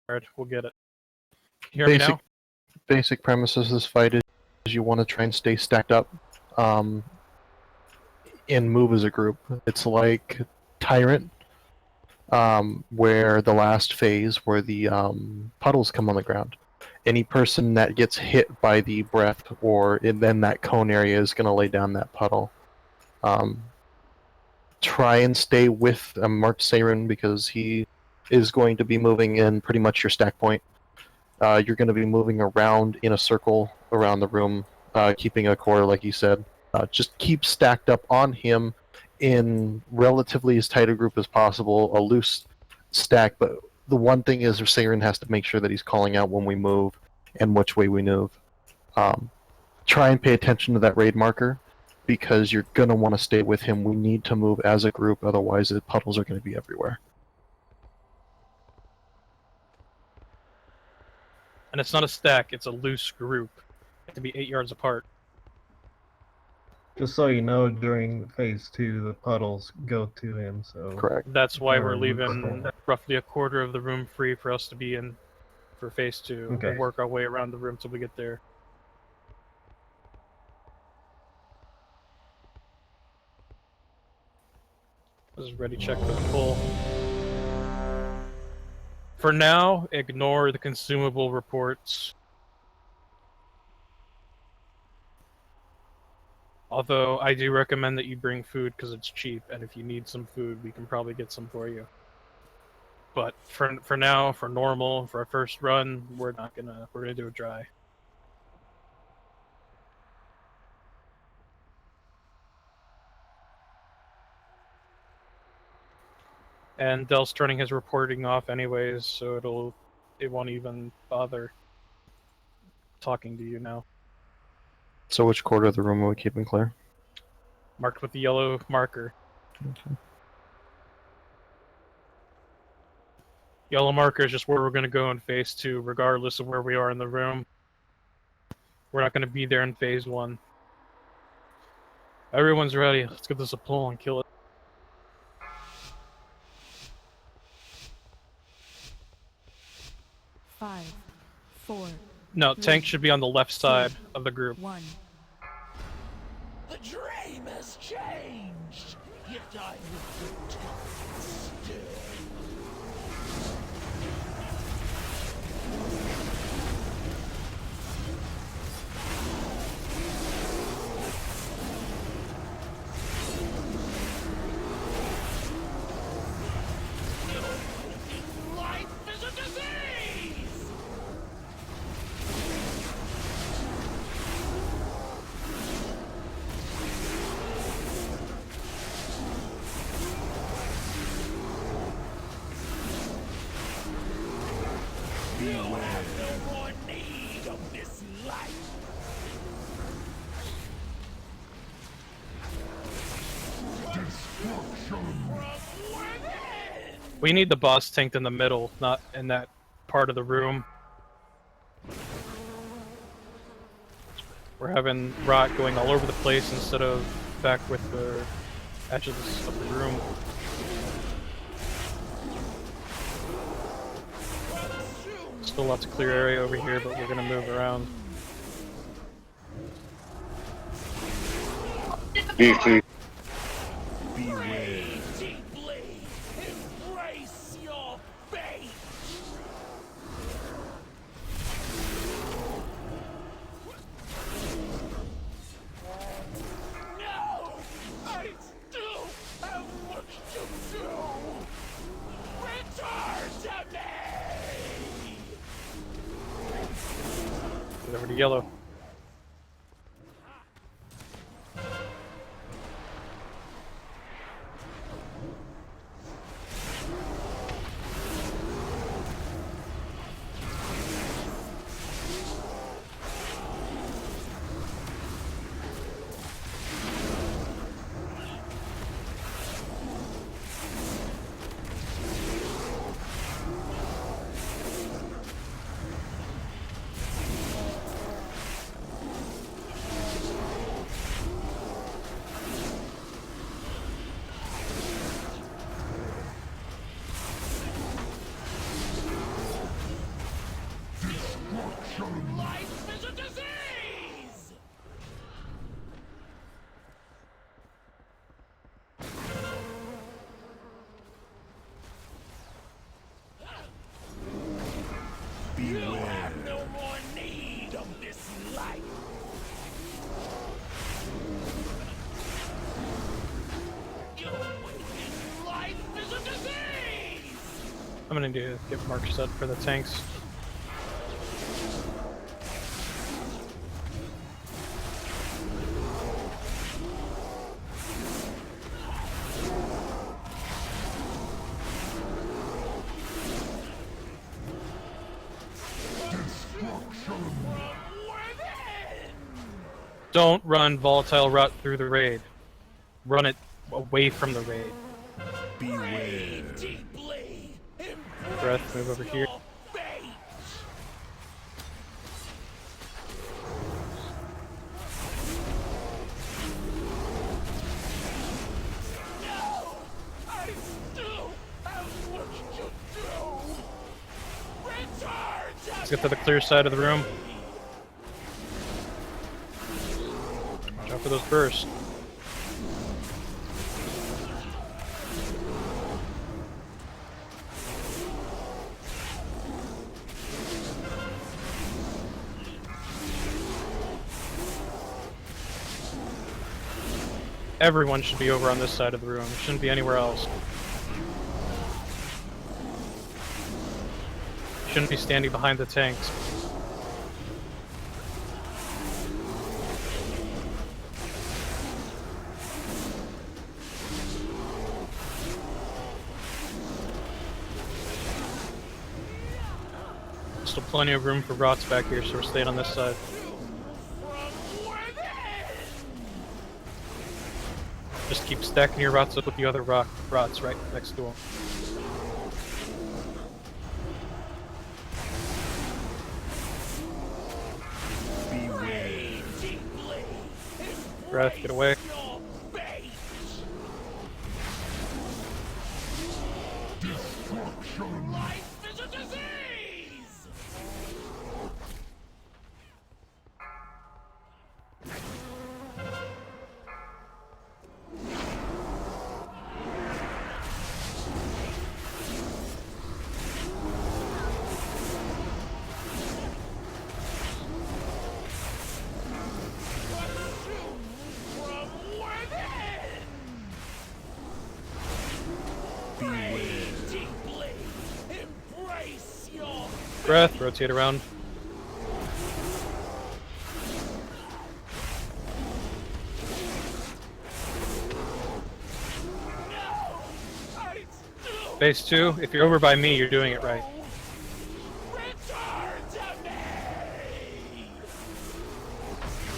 Alright, we'll get it. You hear me now? Basic premise of this fight is you want to try and stay stacked up, and move as a group. It's like Tyrant, where the last phase, where the puddles come on the ground. Any person that gets hit by the breath or then that cone area is going to lay down that puddle. Try and stay with Mark Saren because he is going to be moving in pretty much your stack point. You're going to be moving around in a circle around the room, keeping a core, like you said. Just keep stacked up on him in relatively as tight a group as possible, a loose stack, but the one thing is Saren has to make sure that he's calling out when we move and which way we move. Try and pay attention to that raid marker because you're going to want to stay with him. We need to move as a group, otherwise the puddles are going to be everywhere. And it's not a stack, it's a loose group. You have to be 8 yards apart. Just so you know, during phase 2, the puddles go to him, so... Correct. That's why we're leaving roughly a quarter of the room free for us to be in for phase 2. Okay. We'll work our way around the room till we get there. This is ready, check for the pull. For now, ignore the consumable reports. Although, I do recommend that you bring food because it's cheap, and if you need some food, we can probably get some for you. But for now, for normal, for our first run, we're gonna do it dry. And Dell's turning his reporting off anyways, so it won't even bother talking to you now. So which quarter of the room are we keeping clear? Marked with the yellow marker. Okay. Yellow marker is just where we're going to go in phase 2, regardless of where we are in the room. We're not going to be there in phase 1. Everyone's ready. Let's give this a pull and kill it. Five, four. No, tank should be on the left side of the group. 1. The dream has changed, yet I will protect still. Life is a disease! You have no more need of this life. Destruction from within. We need the boss tanked in the middle, not in that part of the room. We're having rot going all over the place instead of back with the edges of the room. Still lots of clear area over here, but we're gonna move around. Beware. Deeply embrace your fate. No, I still have much to do. Return to me. Get over to yellow. I'm gonna need to get mark set for the tanks. Don't run volatile rot through the raid. Run it away from the raid. Beware. Deeply. Breath, move over here. Fate. No! I still have work to do! Return Let's get to the clear side of the room. Watch out for those bursts. Everyone should be over on this side of the room. Shouldn't be anywhere else. Shouldn't be standing behind the tanks. Still plenty of room for rots back here, so we're staying on this side. Just keep stacking your rots up with the other rots right next to them. Breath, get away. Life is a disease! Breath, rotate around. Phase 2, if you're over by me, you're doing it right.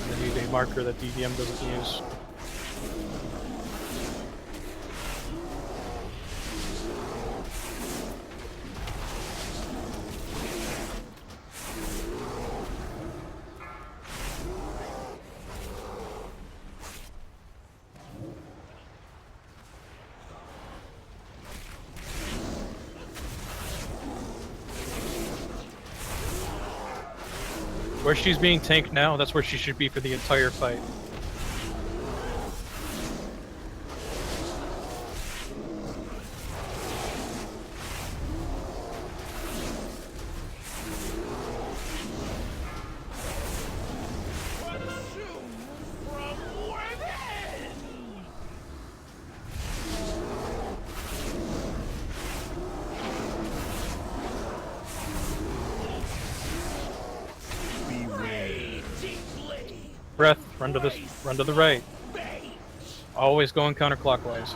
I need a marker that DDM doesn't use. Where she's being tanked now, that's where she should be for the entire fight. Breath, run to the right. Always going counterclockwise.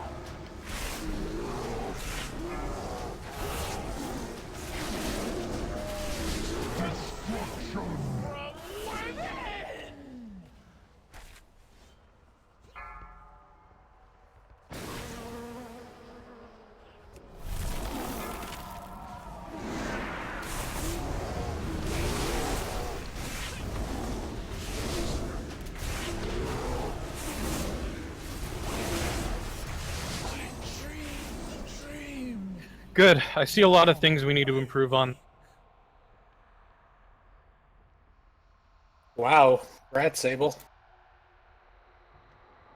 Good. I see a lot of things we need to improve on. Wow, rat Sable.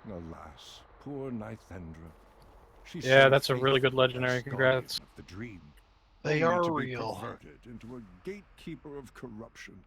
Alas, poor Nithendra. She Yeah, so that's a really good faithfully legendary. custodian Congrats. of the dream, They only are to be real. perverted into a gatekeeper of corruption.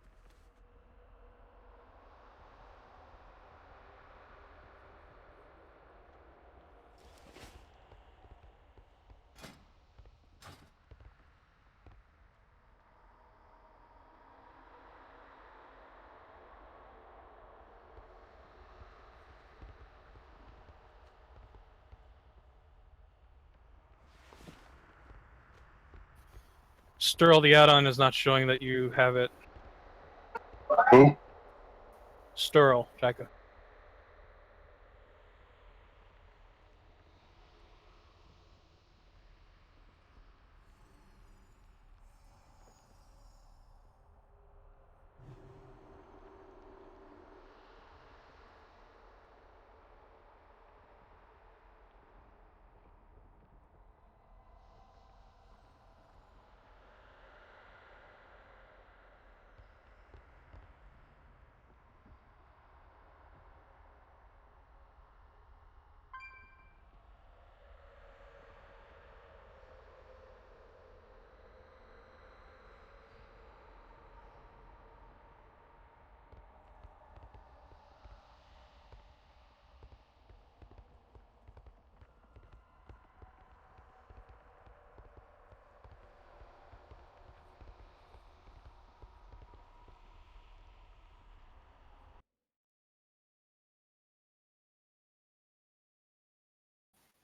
Sturl, the add-on is not showing that you have it. Who? Sturl, Jacka.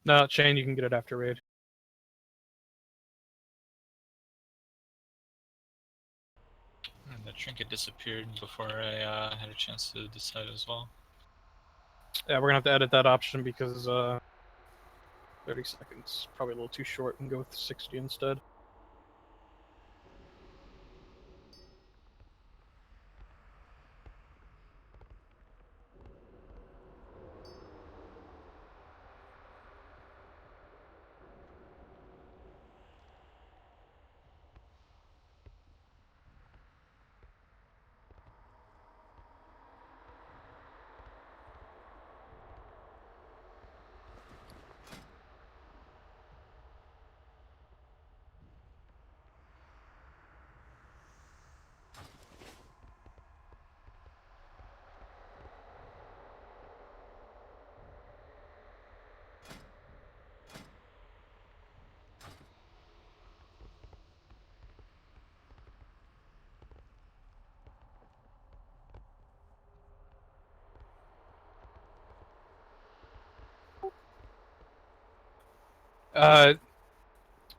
No, Shane, you can get it after raid. And the trinket disappeared before I had a chance to decide as well. Yeah, we're gonna have to edit that option because 30 seconds probably a little too short, and go with 60 instead.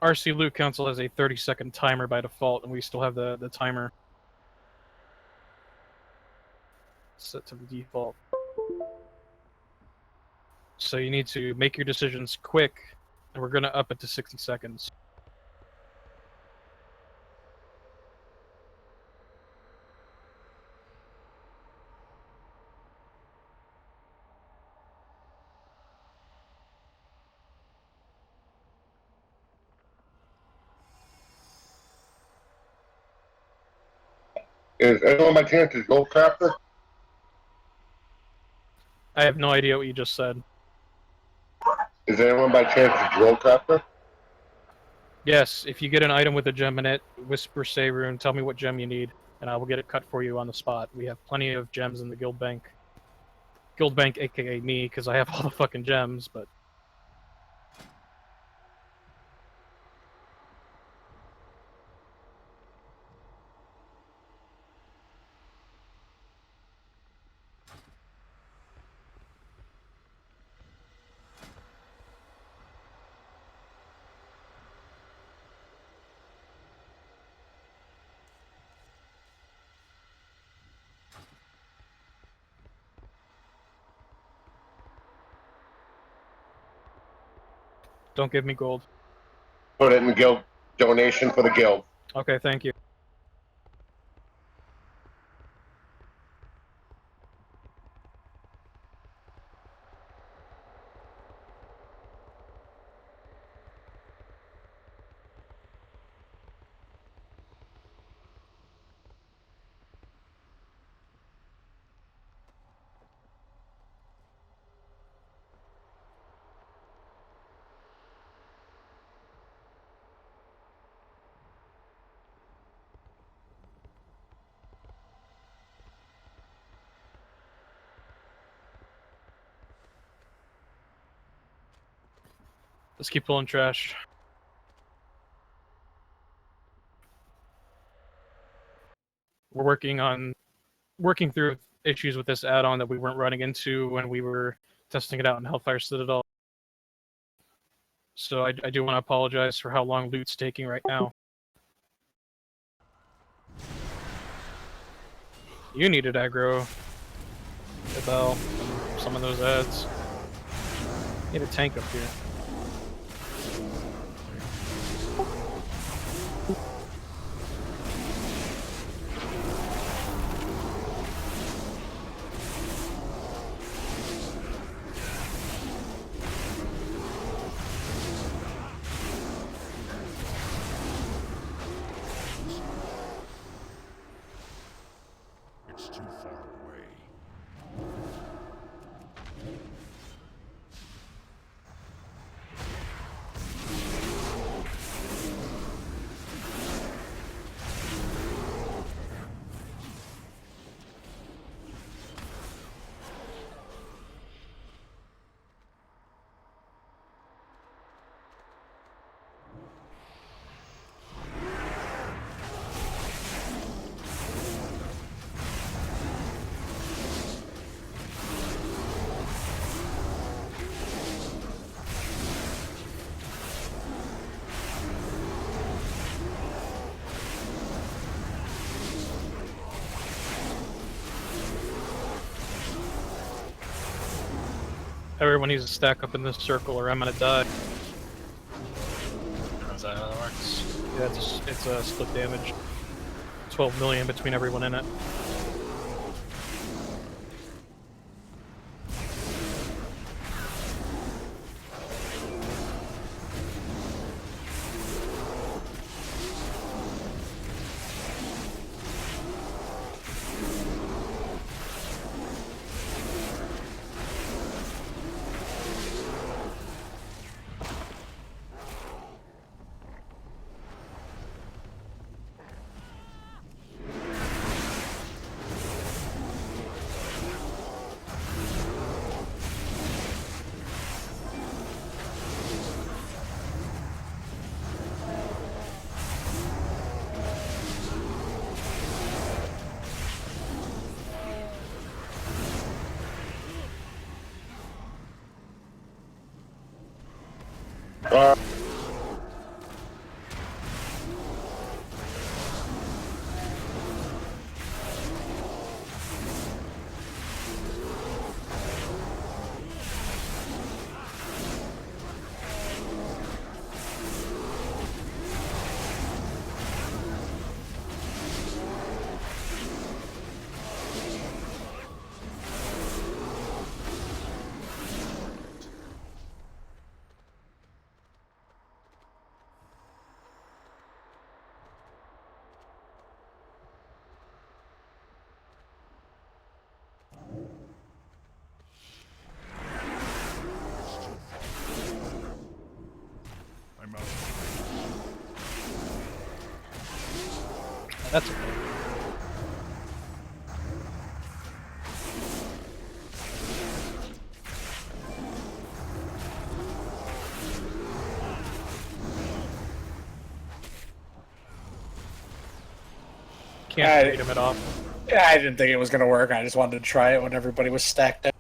RC Loot Council has a 30-second timer by default, and we still have the timer set to the default. So you need to make your decisions quick, and we're going to up it to 60 seconds. Is anyone by chance a gold crafter? I have no idea what you just said. Is anyone by chance a gold crafter? Yes, if you get an item with a gem in it, whisper say rune, tell me what gem you need, and I will get it cut for you on the spot. We have plenty of gems in the guild bank. Guild bank, aka me, because I have all the fucking gems, but... Don't give me gold. Put it in the guild donation for the guild. Okay, thank you. Let's keep pulling trash. We're working through issues with this add-on that we weren't running into when we were testing it out in Hellfire Citadel. So I do want to apologize for how long loot's taking right now. You needed aggro. Abel, some of those ads. Need a tank up here. It's too far away. Everyone needs to stack up in this circle or I'm gonna die. How's that how that works? Yeah, it's a split damage. 12 million between everyone in it. I'm out. That's okay. Can't beat him at all. Yeah, I didn't think it was going to work. I just wanted to try it when everybody was stacked up.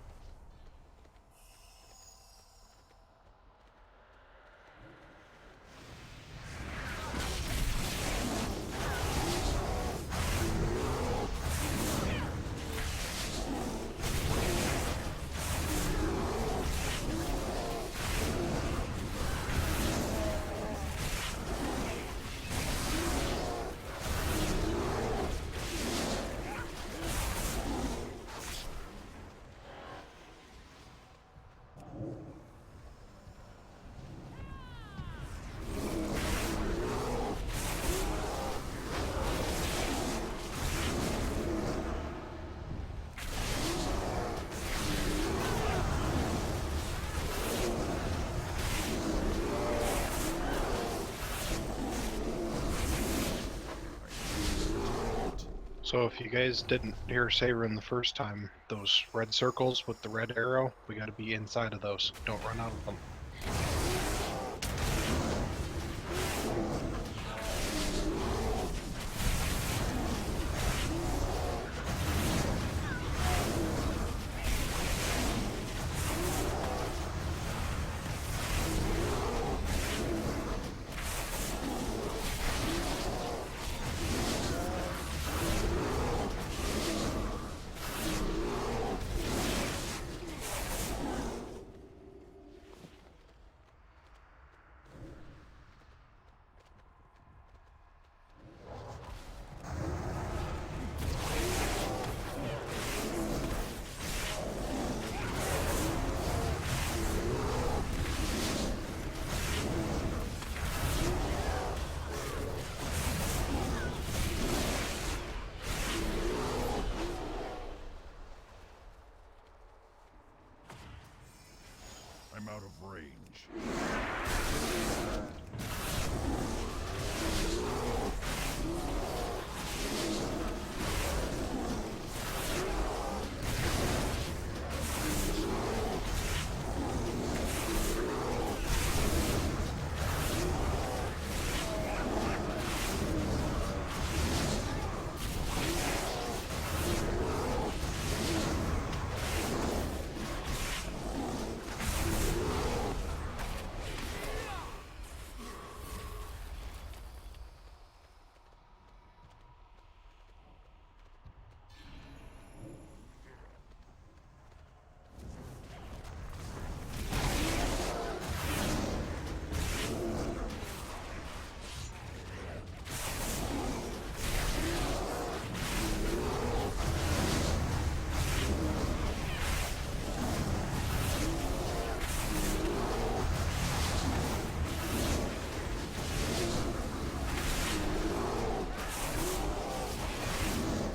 So if you guys didn't hear Sayrin the first time, those red circles with the red arrow, we gotta be inside of those. Don't run out of them. I'm out of range.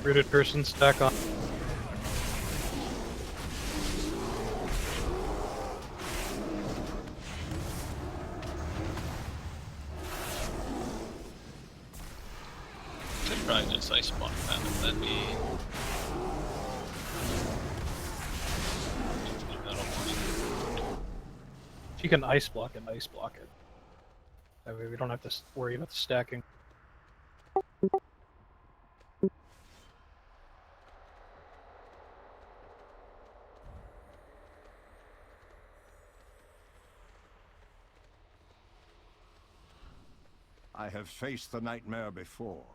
Rooted person stack on. Could probably just ice block that. That'd be. If you can ice block it, ice block it. That way we don't have to worry about the stacking. I have faced the nightmare before,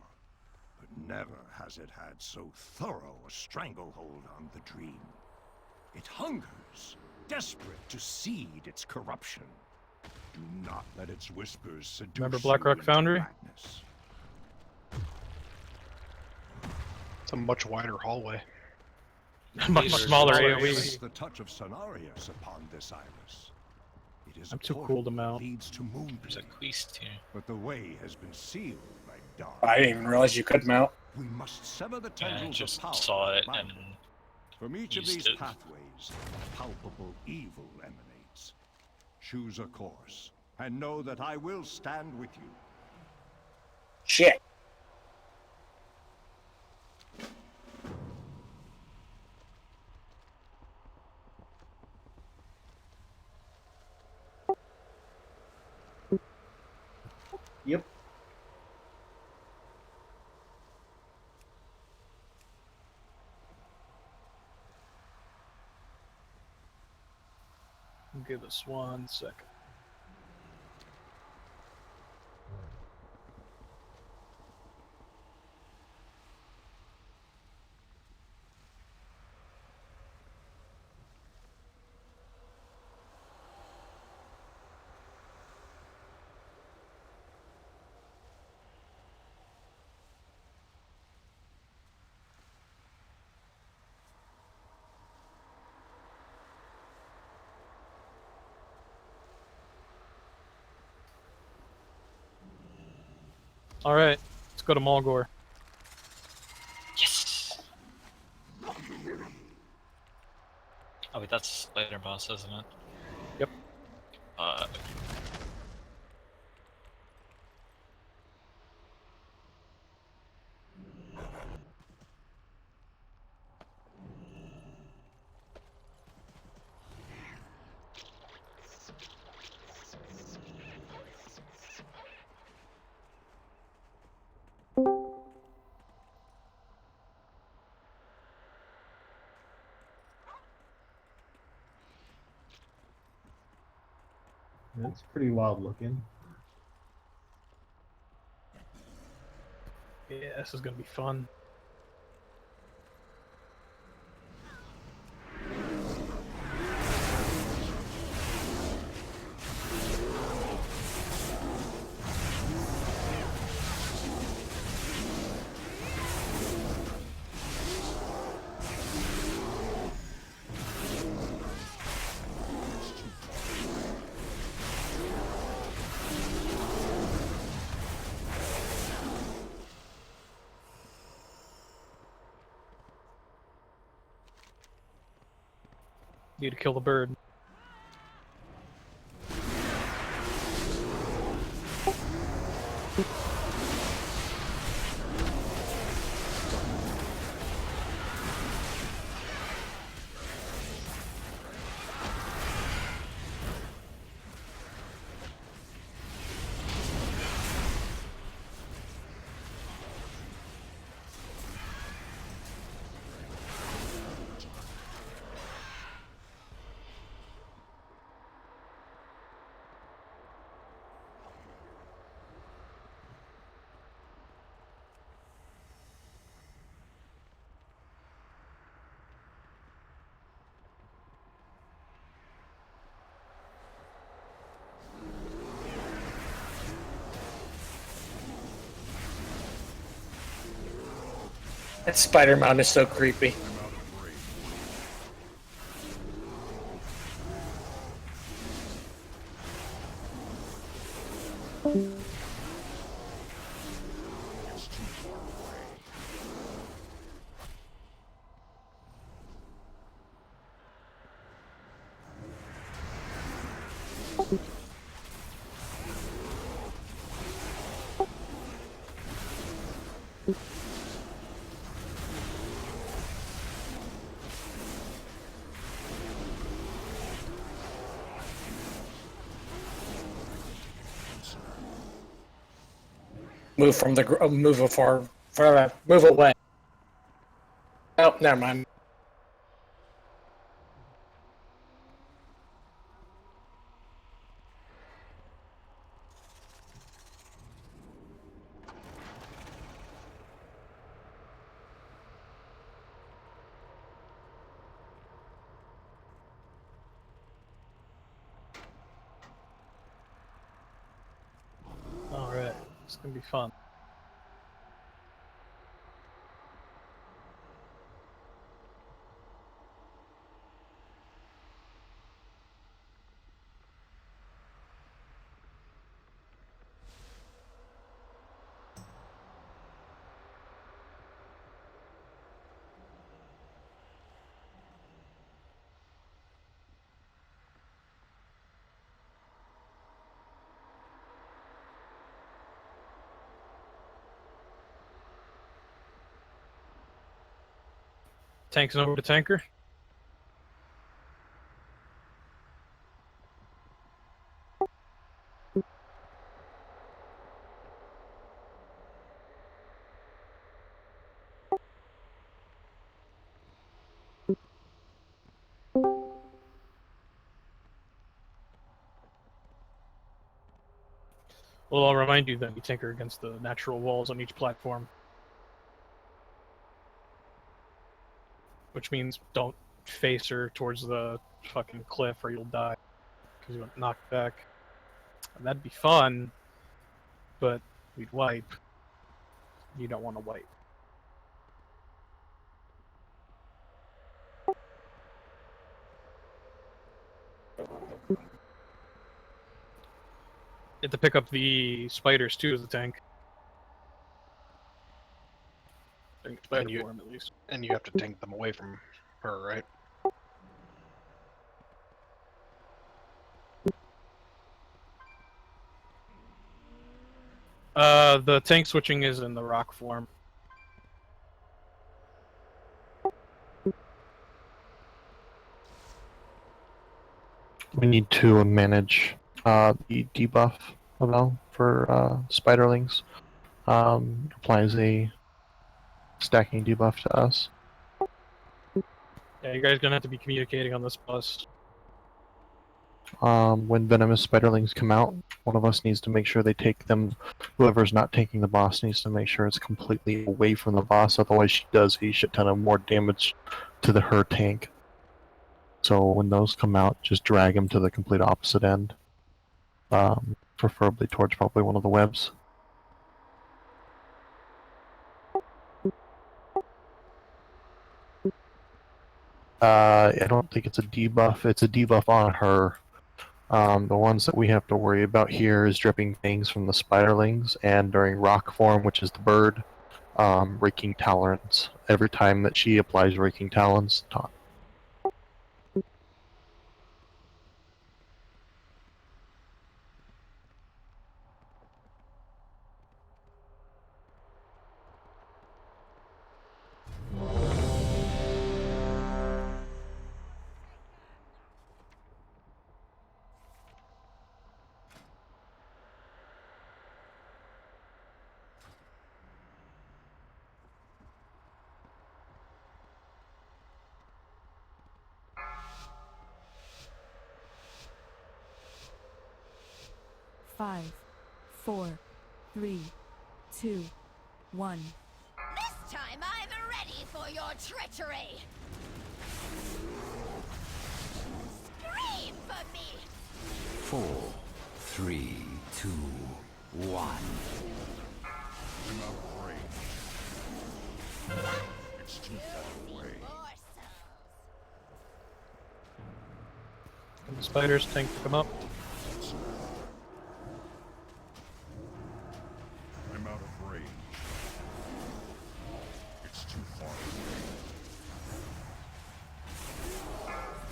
but never has it had so thorough a stranglehold on the dream. It hungers, desperate to seed its corruption. Do not let its whispers seduce Remember Blackrock you into Foundry? madness. It's a much wider hallway. Much smaller smaller. AoE. Sense the touch of Cenarius upon this iris. It is I'm a too portal cool to mount. that leads to Moon. There's a quest here. But the way has been sealed by dark. I didn't even realize you could mount. We must sever the Yeah, I tendrils just of power. saw it that and bind them. From each of used these it. pathways, palpable evil emanates. Choose a course, and know that I will stand with you. Shit. Yep. Give us 1 second. Alright, let's go to Mulgore. yes. Oh wait, that's later boss, isn't it? Yep. It's pretty wild looking. Yeah, this is gonna be fun. Need to kill the bird. That spider mound is so creepy. Move from the move move away. Oh, never mind. All right, it's gonna be fun. Tanks over to tanker. Well, I'll remind you that you tinker against the natural walls on each platform. Which means don't face her towards the fucking cliff or you'll die. Because you went knocked back. And that'd be fun, but we'd wipe. You don't want to wipe. You have to pick up the spiders too as the tank. Spider form, at least. And you have to tank them away from her, right? The tank switching is in the rock form. We need to manage the debuff level for spiderlings. Applies a stacking debuff to us. Yeah, you guys gonna have to be communicating on this bus. When venomous spiderlings come out, one of us needs to make sure they take them. Whoever's not taking the boss needs to make sure it's completely away from the boss, otherwise she does a shit ton of more damage to her tank. So when those come out, just drag them to the complete opposite end. Preferably towards probably one of the webs. I don't think it's a debuff. It's a debuff on her. The ones that we have to worry about here is dripping things from the spiderlings, and during rock form, which is the bird, raking talons. Every time that she applies raking talons, taunt. Five, 4, 3, 2, 1. This time I'm ready for your treachery! Scream for me! 4, 3, 2, 1. I'm out of range. too far away. And the spiders tank to come up. I'm out of range. It's too far away.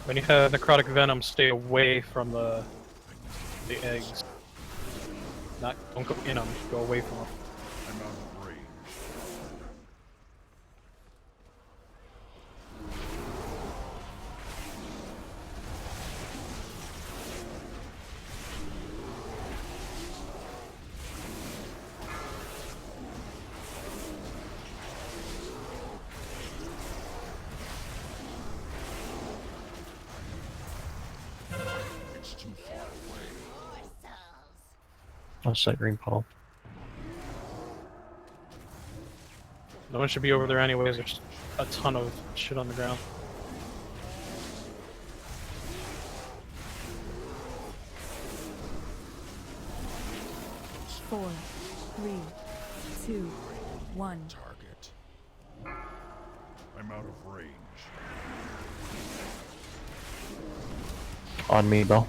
When you have necrotic venom, stay away from the eggs. Don't go in them. Go away from them. I'm out of range. It's too far away. I'll set green Paul. No one should be over there anyways. There's a ton of shit on the ground. Four, three, two, one. Target. I'm out of range. On me, Bell.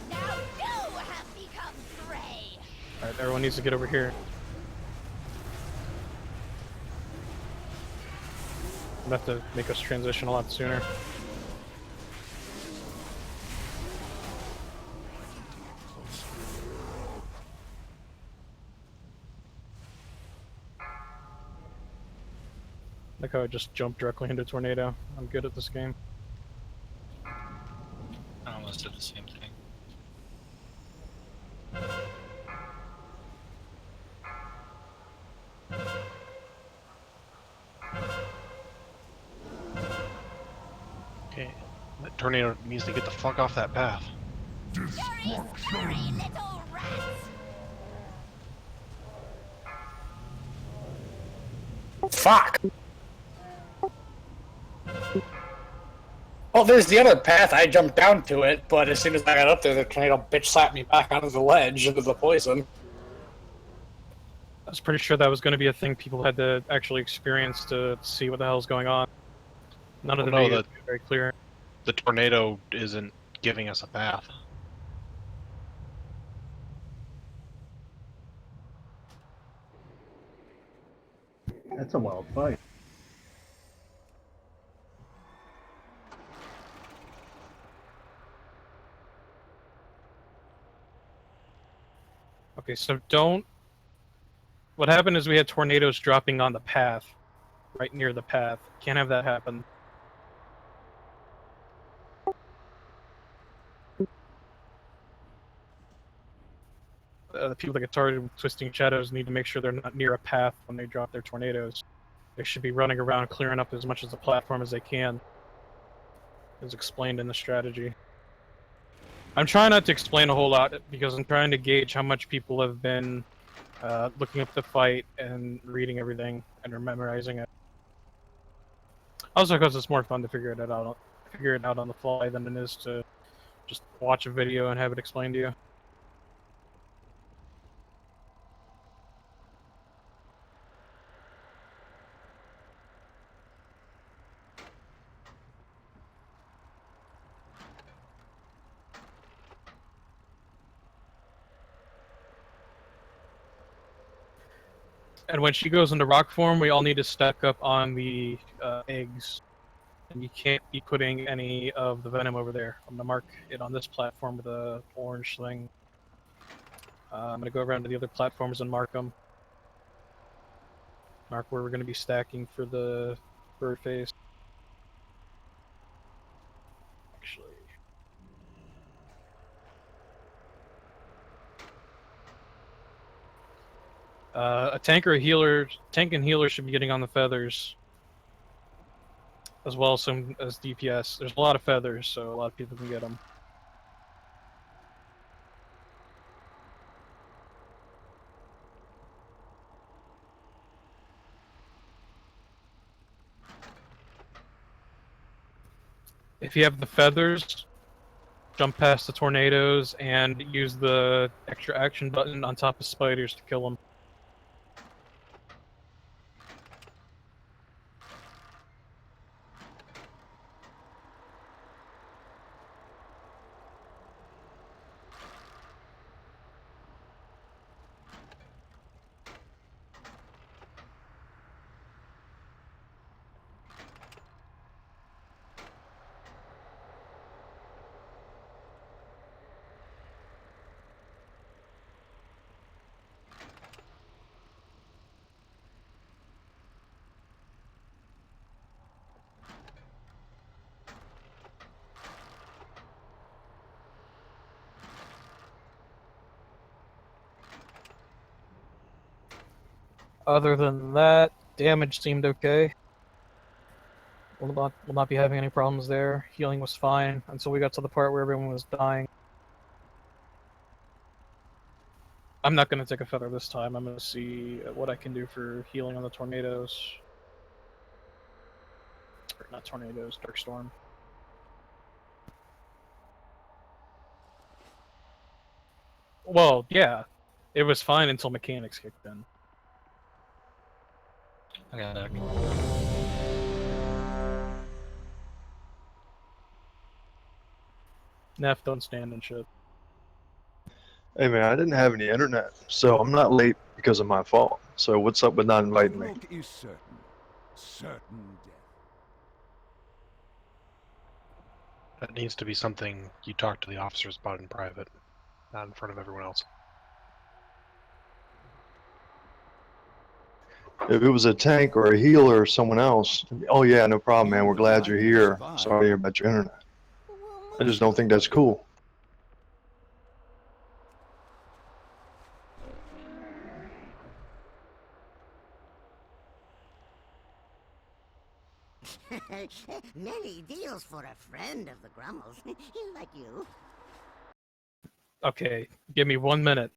Now you have become prey. Alright, everyone needs to get over here. I'm gonna have to make us transition a lot sooner. Like how I just jumped directly into tornado. I'm good at this game. I almost did the same thing. Okay, that tornado needs to get the fuck off that path. Scurry little rats. Fuck! Oh, there's the other path. I jumped down to it, but as soon as I got up there, the tornado bitch slapped me back onto the ledge into the poison. I was pretty sure that was going to be a thing people had to actually experience to see what the hell's going on. None of the Well, no, videos are very clear. The tornado isn't giving us a path. That's a wild fight. Okay, so don't... What happened is we had tornadoes dropping on the path, right near the path. Can't have that happen. The people that get targeted with twisting shadows need to make sure they're not near a path when they drop their tornadoes. They should be running around clearing up as much of the platform as they can, as explained in the strategy. I'm trying not to explain a whole lot because I'm trying to gauge how much people have been looking up the fight and reading everything and memorizing it. Also, because it's more fun to figure it out on the fly than it is to just watch a video and have it explained to you. And when she goes into rock form, we all need to stack up on the eggs. And you can't be putting any of the venom over there. I'm going to mark it on this platform with a orange thing. I'm going to go around to the other platforms and mark them. Mark where we're going to be stacking for the bird face. Actually... a tank or a healer, tank and healer should be getting on the feathers, as well as some as DPS. There's a lot of feathers, so a lot of people can get them. If you have the feathers, jump past the tornadoes and use the extra action button on top of spiders to kill them. Other than that, damage seemed okay. Will not be having any problems there. Healing was fine until we got to the part where everyone was dying. I'm not going to take a feather this time. I'm going to see what I can do for healing on the tornadoes. Or not tornadoes, Dark Storm. Well, yeah. It was fine until mechanics kicked in. I got back. Neff, don't stand and shit. Hey man, I didn't have any internet, so I'm not late because of my fault. So what's up with not inviting me? Look is certain death. That needs to be something you talk to the officers about in private, not in front of everyone else. If it was a tank or a healer or someone else, oh yeah, no problem, man. We're glad you're here. Sorry to hear about your internet. I just don't think that's cool. Many deals for a friend of the Grummels, like you. Okay, give me 1 minute.